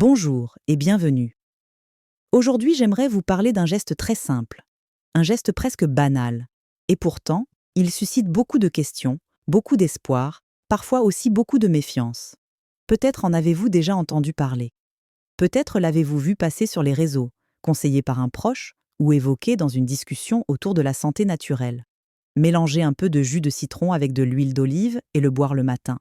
Bonjour et bienvenue. Aujourd'hui, j'aimerais vous parler d'un geste très simple, un geste presque banal. Et pourtant, il suscite beaucoup de questions, beaucoup d'espoir, parfois aussi beaucoup de méfiance. Peut-être en avez-vous déjà entendu parler. Peut-être l'avez-vous vu passer sur les réseaux, conseillé par un proche ou évoqué dans une discussion autour de la santé naturelle. Mélanger un peu de jus de citron avec de l'huile d'olive et le boire le matin.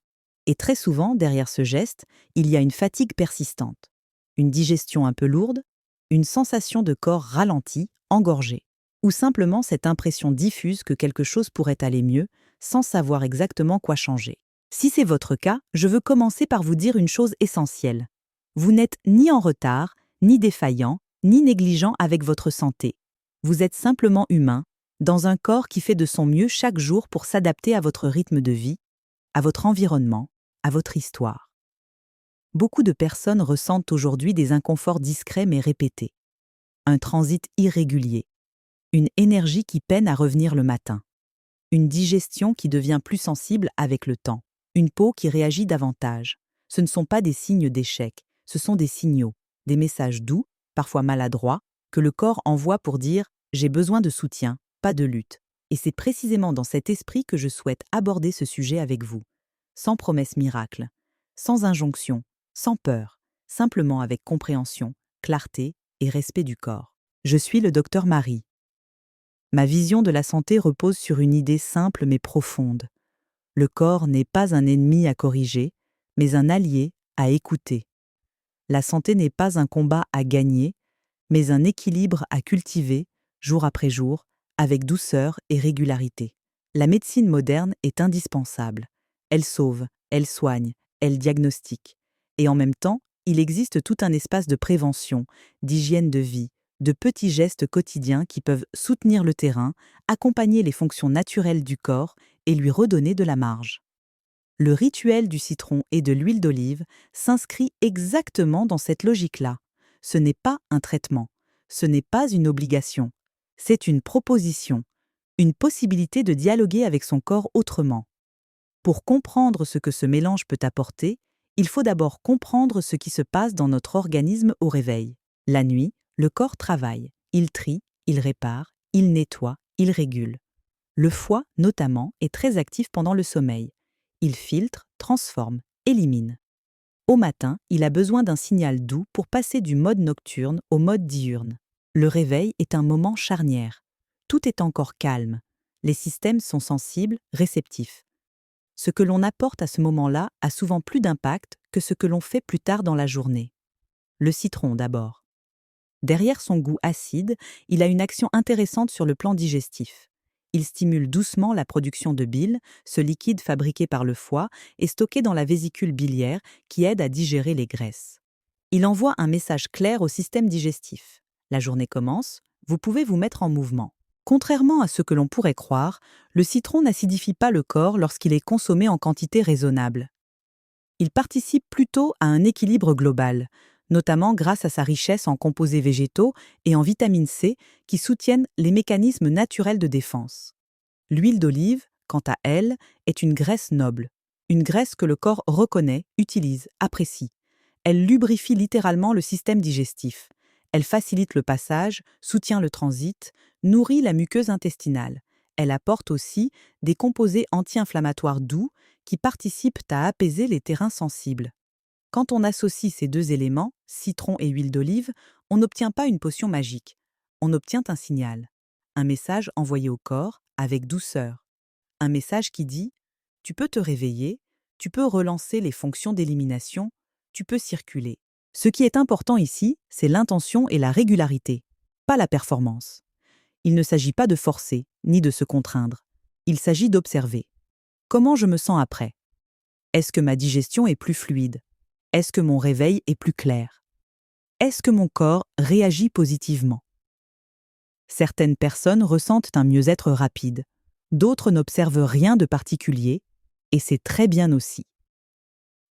Et très souvent, derrière ce geste, il y a une fatigue persistante, une digestion un peu lourde, une sensation de corps ralenti, engorgé, ou simplement cette impression diffuse que quelque chose pourrait aller mieux, sans savoir exactement quoi changer. Si c'est votre cas, je veux commencer par vous dire une chose essentielle. Vous n'êtes ni en retard, ni défaillant, ni négligent avec votre santé. Vous êtes simplement humain, dans un corps qui fait de son mieux chaque jour pour s'adapter à votre rythme de vie, à votre environnement, à votre histoire. Beaucoup de personnes ressentent aujourd'hui des inconforts discrets mais répétés. Un transit irrégulier, une énergie qui peine à revenir le matin, une digestion qui devient plus sensible avec le temps, une peau qui réagit davantage. Ce ne sont pas des signes d'échec, ce sont des signaux, des messages doux, parfois maladroits, que le corps envoie pour dire « j'ai besoin de soutien, pas de lutte ». Et c'est précisément dans cet esprit que je souhaite aborder ce sujet avec vous. Sans promesse miracle, sans injonction, sans peur, simplement avec compréhension, clarté et respect du corps. Je suis le docteur Marie. Ma vision de la santé repose sur une idée simple mais profonde. Le corps n'est pas un ennemi à corriger, mais un allié à écouter. La santé n'est pas un combat à gagner, mais un équilibre à cultiver, jour après jour, avec douceur et régularité. La médecine moderne est indispensable. Elle sauve, elle soigne, elle diagnostique. Et en même temps, il existe tout un espace de prévention, d'hygiène de vie, de petits gestes quotidiens qui peuvent soutenir le terrain, accompagner les fonctions naturelles du corps et lui redonner de la marge. Le rituel du citron et de l'huile d'olive s'inscrit exactement dans cette logique-là. Ce n'est pas un traitement, ce n'est pas une obligation, c'est une proposition, une possibilité de dialoguer avec son corps autrement. Pour comprendre ce que ce mélange peut apporter, il faut d'abord comprendre ce qui se passe dans notre organisme au réveil. La nuit, le corps travaille, il trie, il répare, il nettoie, il régule. Le foie, notamment, est très actif pendant le sommeil. Il filtre, transforme, élimine. Au matin, il a besoin d'un signal doux pour passer du mode nocturne au mode diurne. Le réveil est un moment charnière. Tout est encore calme. Les systèmes sont sensibles, réceptifs. Ce que l'on apporte à ce moment-là a souvent plus d'impact que ce que l'on fait plus tard dans la journée. Le citron d'abord. Derrière son goût acide, il a une action intéressante sur le plan digestif. Il stimule doucement la production de bile, ce liquide fabriqué par le foie et stocké dans la vésicule biliaire qui aide à digérer les graisses. Il envoie un message clair au système digestif. La journée commence, vous pouvez vous mettre en mouvement. Contrairement à ce que l'on pourrait croire, le citron n'acidifie pas le corps lorsqu'il est consommé en quantité raisonnable. Il participe plutôt à un équilibre global, notamment grâce à sa richesse en composés végétaux et en vitamine C qui soutiennent les mécanismes naturels de défense. L'huile d'olive, quant à elle, est une graisse noble, une graisse que le corps reconnaît, utilise, apprécie. Elle lubrifie littéralement le système digestif. Elle facilite le passage, soutient le transit, nourrit la muqueuse intestinale. Elle apporte aussi des composés anti-inflammatoires doux qui participent à apaiser les terrains sensibles. Quand on associe ces deux éléments, citron et huile d'olive, on n'obtient pas une potion magique. On obtient un signal, un message envoyé au corps avec douceur. Un message qui dit « tu peux te réveiller, tu peux relancer les fonctions d'élimination, tu peux circuler ». Ce qui est important ici, c'est l'intention et la régularité, pas la performance. Il ne s'agit pas de forcer, ni de se contraindre. Il s'agit d'observer. Comment je me sens après? Est-ce que ma digestion est plus fluide? Est-ce que mon réveil est plus clair? Est-ce que mon corps réagit positivement? Certaines personnes ressentent un mieux-être rapide, d'autres n'observent rien de particulier, et c'est très bien aussi.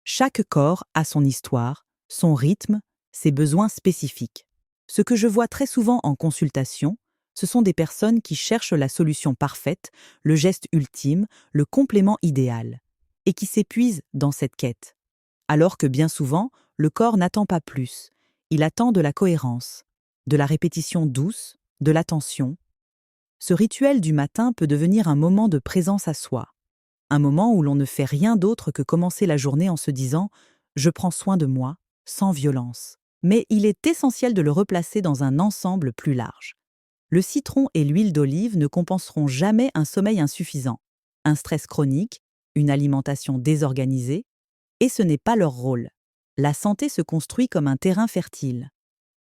Chaque corps a son histoire, son rythme, ses besoins spécifiques. Ce que je vois très souvent en consultation, ce sont des personnes qui cherchent la solution parfaite, le geste ultime, le complément idéal, et qui s'épuisent dans cette quête. Alors que bien souvent, le corps n'attend pas plus. Il attend de la cohérence, de la répétition douce, de l'attention. Ce rituel du matin peut devenir un moment de présence à soi, un moment où l'on ne fait rien d'autre que commencer la journée en se disant « je prends soin de moi », sans violence. Mais il est essentiel de le replacer dans un ensemble plus large. Le citron et l'huile d'olive ne compenseront jamais un sommeil insuffisant, un stress chronique, une alimentation désorganisée, et ce n'est pas leur rôle. La santé se construit comme un terrain fertile.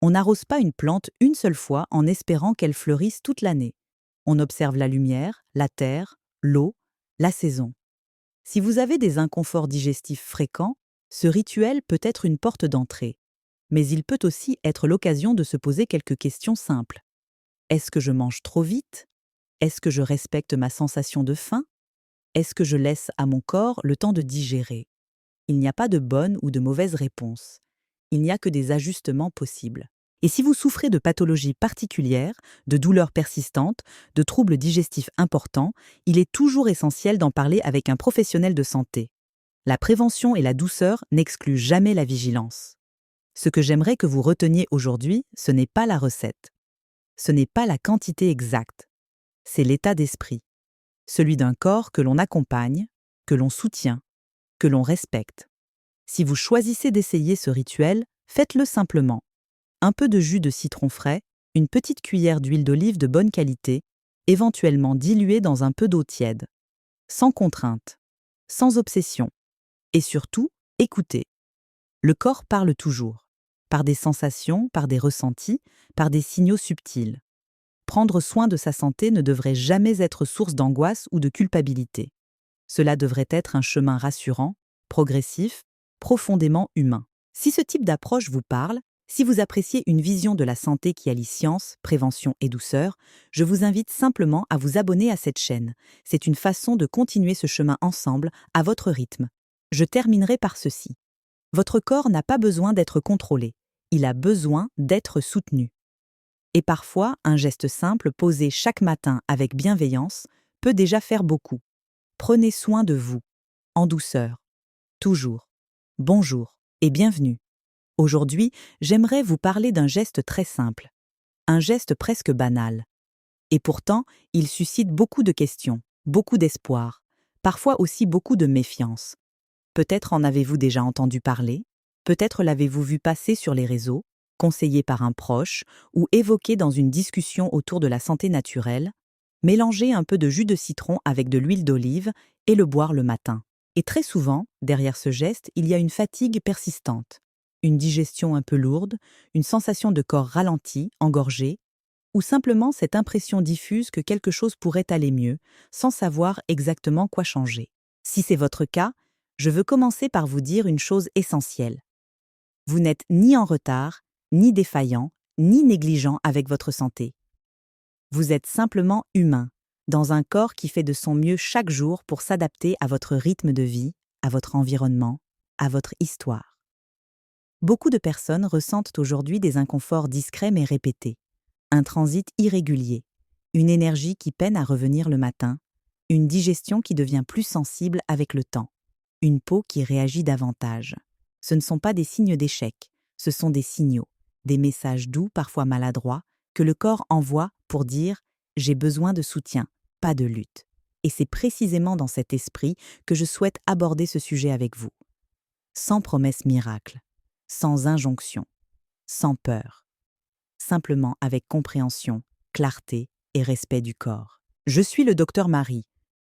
On n'arrose pas une plante une seule fois en espérant qu'elle fleurisse toute l'année. On observe la lumière, la terre, l'eau, la saison. Si vous avez des inconforts digestifs fréquents, ce rituel peut être une porte d'entrée. Mais il peut aussi être l'occasion de se poser quelques questions simples. Est-ce que je mange trop vite? Est-ce que je respecte ma sensation de faim? Est-ce que je laisse à mon corps le temps de digérer? Il n'y a pas de bonne ou de mauvaise réponse. Il n'y a que des ajustements possibles. Et si vous souffrez de pathologies particulières, de douleurs persistantes, de troubles digestifs importants, il est toujours essentiel d'en parler avec un professionnel de santé. La prévention et la douceur n'excluent jamais la vigilance. Ce que j'aimerais que vous reteniez aujourd'hui, ce n'est pas la recette. Ce n'est pas la quantité exacte. C'est l'état d'esprit. Celui d'un corps que l'on accompagne, que l'on soutient, que l'on respecte. Si vous choisissez d'essayer ce rituel, faites-le simplement. Un peu de jus de citron frais, une petite cuillère d'huile d'olive de bonne qualité, éventuellement diluée dans un peu d'eau tiède. Sans contrainte, sans obsession. Et surtout, écoutez. Le corps parle toujours, par des sensations, par des ressentis, par des signaux subtils. Prendre soin de sa santé ne devrait jamais être source d'angoisse ou de culpabilité. Cela devrait être un chemin rassurant, progressif, profondément humain. Si ce type d'approche vous parle, si vous appréciez une vision de la santé qui allie science, prévention et douceur, je vous invite simplement à vous abonner à cette chaîne. C'est une façon de continuer ce chemin ensemble, à votre rythme. Je terminerai par ceci. Votre corps n'a pas besoin d'être contrôlé. Il a besoin d'être soutenu. Et parfois, un geste simple posé chaque matin avec bienveillance peut déjà faire beaucoup. Prenez soin de vous, en douceur. Toujours. Bonjour et bienvenue. Aujourd'hui, j'aimerais vous parler d'un geste très simple, un geste presque banal. Et pourtant, il suscite beaucoup de questions, beaucoup d'espoir, parfois aussi beaucoup de méfiance. Peut-être en avez-vous déjà entendu parler, peut-être l'avez-vous vu passer sur les réseaux, conseillé par un proche ou évoqué dans une discussion autour de la santé naturelle. Mélangez un peu de jus de citron avec de l'huile d'olive et le boire le matin. Et très souvent, derrière ce geste, il y a une fatigue persistante, une digestion un peu lourde, une sensation de corps ralenti, engorgé, ou simplement cette impression diffuse que quelque chose pourrait aller mieux, sans savoir exactement quoi changer. Si c'est votre cas, je veux commencer par vous dire une chose essentielle. Vous n'êtes ni en retard, ni défaillant, ni négligent avec votre santé. Vous êtes simplement humain, dans un corps qui fait de son mieux chaque jour pour s'adapter à votre rythme de vie, à votre environnement, à votre histoire. Beaucoup de personnes ressentent aujourd'hui des inconforts discrets mais répétés, un transit irrégulier, une énergie qui peine à revenir le matin, une digestion qui devient plus sensible avec le temps, une peau qui réagit davantage. Ce ne sont pas des signes d'échec, ce sont des signaux, des messages doux, parfois maladroits, que le corps envoie pour dire « j'ai besoin de soutien, pas de lutte ». Et c'est précisément dans cet esprit que je souhaite aborder ce sujet avec vous. Sans promesse miracle, sans injonction, sans peur. Simplement avec compréhension, clarté et respect du corps. Je suis le docteur Marie.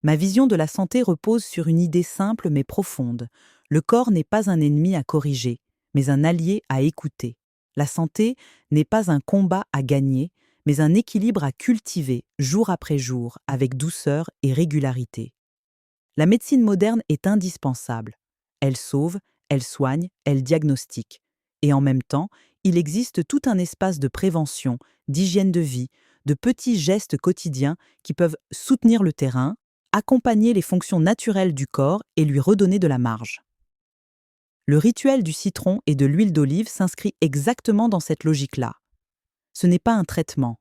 Ma vision de la santé repose sur une idée simple mais profonde. Le corps n'est pas un ennemi à corriger, mais un allié à écouter. La santé n'est pas un combat à gagner, mais un équilibre à cultiver jour après jour avec douceur et régularité. La médecine moderne est indispensable. Elle sauve, elle soigne, elle diagnostique. Et en même temps, il existe tout un espace de prévention, d'hygiène de vie, de petits gestes quotidiens qui peuvent soutenir le terrain, accompagner les fonctions naturelles du corps et lui redonner de la marge. Le rituel du citron et de l'huile d'olive s'inscrit exactement dans cette logique-là. Ce n'est pas un traitement,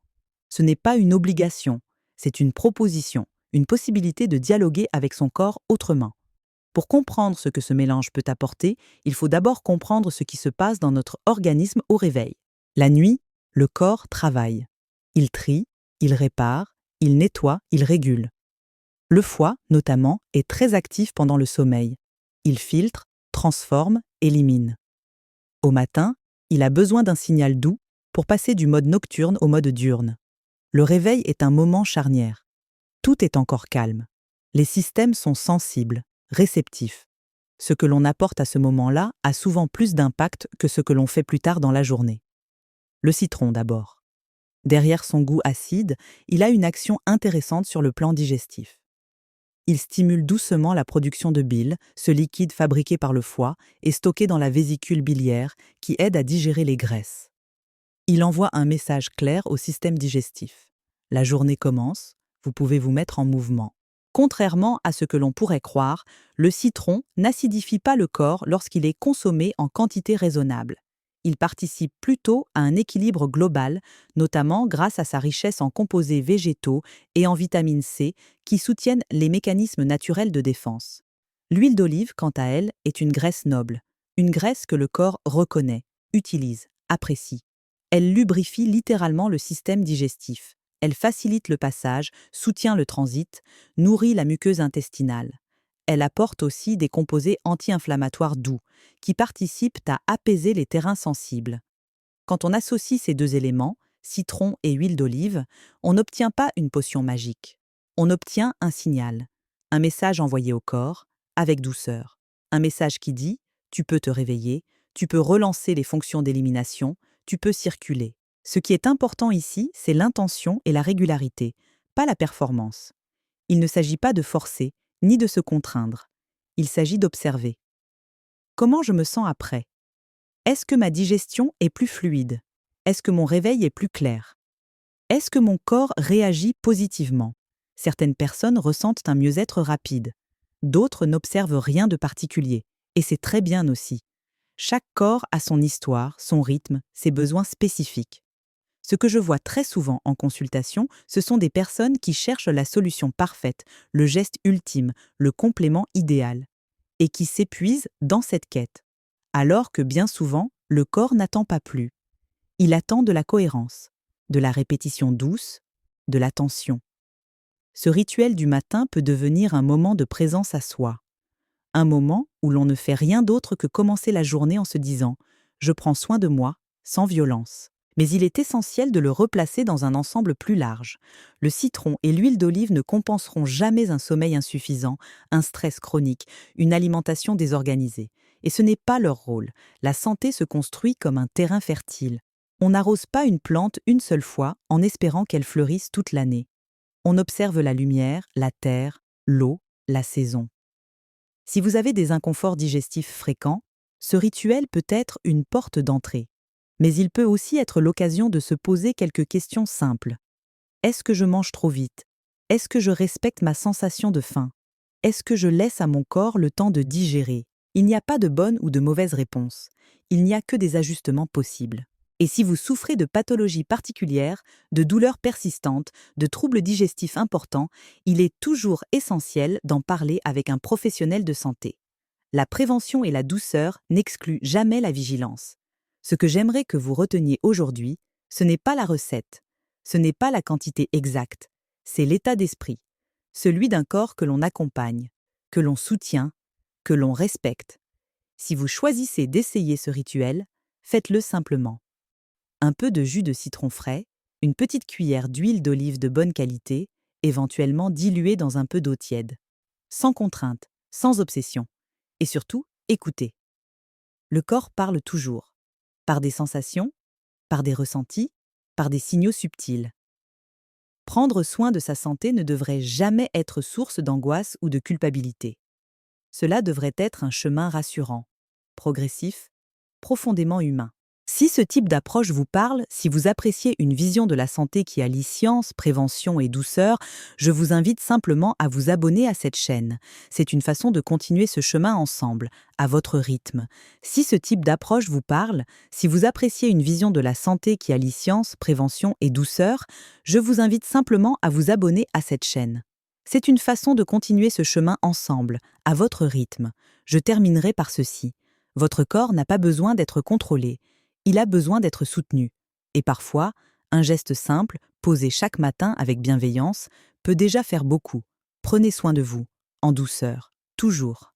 ce n'est pas une obligation, c'est une proposition, une possibilité de dialoguer avec son corps autrement. Pour comprendre ce que ce mélange peut apporter, il faut d'abord comprendre ce qui se passe dans notre organisme au réveil. La nuit, le corps travaille. Il trie, il répare, il nettoie, il régule. Le foie, notamment, est très actif pendant le sommeil. Il filtre, transforme, élimine. Au matin, il a besoin d'un signal doux pour passer du mode nocturne au mode diurne. Le réveil est un moment charnière. Tout est encore calme. Les systèmes sont sensibles, réceptifs. Ce que l'on apporte à ce moment-là a souvent plus d'impact que ce que l'on fait plus tard dans la journée. Le citron d'abord. Derrière son goût acide, il a une action intéressante sur le plan digestif. Il stimule doucement la production de bile, ce liquide fabriqué par le foie et stocké dans la vésicule biliaire qui aide à digérer les graisses. Il envoie un message clair au système digestif. La journée commence, vous pouvez vous mettre en mouvement. Contrairement à ce que l'on pourrait croire, le citron n'acidifie pas le corps lorsqu'il est consommé en quantité raisonnable. Il participe plutôt à un équilibre global, notamment grâce à sa richesse en composés végétaux et en vitamine C qui soutiennent les mécanismes naturels de défense. L'huile d'olive, quant à elle, est une graisse noble, une graisse que le corps reconnaît, utilise, apprécie. Elle lubrifie littéralement le système digestif. Elle facilite le passage, soutient le transit, nourrit la muqueuse intestinale. Elle apporte aussi des composés anti-inflammatoires doux, qui participent à apaiser les terrains sensibles. Quand on associe ces deux éléments, citron et huile d'olive, on n'obtient pas une potion magique. On obtient un signal, un message envoyé au corps, avec douceur. Un message qui dit « tu peux te réveiller, tu peux relancer les fonctions d'élimination, tu peux circuler ». Ce qui est important ici, c'est l'intention et la régularité, pas la performance. Il ne s'agit pas de forcer, ni de se contraindre. Il s'agit d'observer. Comment je me sens après? Est-ce que ma digestion est plus fluide? Est-ce que mon réveil est plus clair? Est-ce que mon corps réagit positivement? Certaines personnes ressentent un mieux-être rapide. D'autres n'observent rien de particulier. Et c'est très bien aussi. Chaque corps a son histoire, son rythme, ses besoins spécifiques. Ce que je vois très souvent en consultation, ce sont des personnes qui cherchent la solution parfaite, le geste ultime, le complément idéal, et qui s'épuisent dans cette quête. Alors que bien souvent, le corps n'attend pas plus. Il attend de la cohérence, de la répétition douce, de l'attention. Ce rituel du matin peut devenir un moment de présence à soi. Un moment où l'on ne fait rien d'autre que commencer la journée en se disant « je prends soin de moi », sans violence. Mais il est essentiel de le replacer dans un ensemble plus large. Le citron et l'huile d'olive ne compenseront jamais un sommeil insuffisant, un stress chronique, une alimentation désorganisée. Et ce n'est pas leur rôle. La santé se construit comme un terrain fertile. On n'arrose pas une plante une seule fois en espérant qu'elle fleurisse toute l'année. On observe la lumière, la terre, l'eau, la saison. Si vous avez des inconforts digestifs fréquents, ce rituel peut être une porte d'entrée. Mais il peut aussi être l'occasion de se poser quelques questions simples. Est-ce que je mange trop vite? Est-ce que je respecte ma sensation de faim? Est-ce que je laisse à mon corps le temps de digérer? Il n'y a pas de bonne ou de mauvaise réponse. Il n'y a que des ajustements possibles. Et si vous souffrez de pathologies particulières, de douleurs persistantes, de troubles digestifs importants, il est toujours essentiel d'en parler avec un professionnel de santé. La prévention et la douceur n'excluent jamais la vigilance. Ce que j'aimerais que vous reteniez aujourd'hui, ce n'est pas la recette, ce n'est pas la quantité exacte, c'est l'état d'esprit, celui d'un corps que l'on accompagne, que l'on soutient, que l'on respecte. Si vous choisissez d'essayer ce rituel, faites-le simplement. Un peu de jus de citron frais, une petite cuillère d'huile d'olive de bonne qualité, éventuellement diluée dans un peu d'eau tiède. Sans contrainte, sans obsession. Et surtout, écoutez. Le corps parle toujours. Par des sensations, par des ressentis, par des signaux subtils. Prendre soin de sa santé ne devrait jamais être source d'angoisse ou de culpabilité. Cela devrait être un chemin rassurant, progressif, profondément humain. Si ce type d'approche vous parle, si vous appréciez une vision de la santé qui allie science, prévention et douceur, je vous invite simplement à vous abonner à cette chaîne. C'est une façon de continuer ce chemin ensemble, à votre rythme. Si ce type d'approche vous parle, si vous appréciez une vision de la santé qui allie science, prévention et douceur, je vous invite simplement à vous abonner à cette chaîne. C'est une façon de continuer ce chemin ensemble, à votre rythme. Je terminerai par ceci. Votre corps n'a pas besoin d'être contrôlé, il a besoin d'être soutenu. Et parfois, un geste simple, posé chaque matin avec bienveillance, peut déjà faire beaucoup. Prenez soin de vous, en douceur, toujours.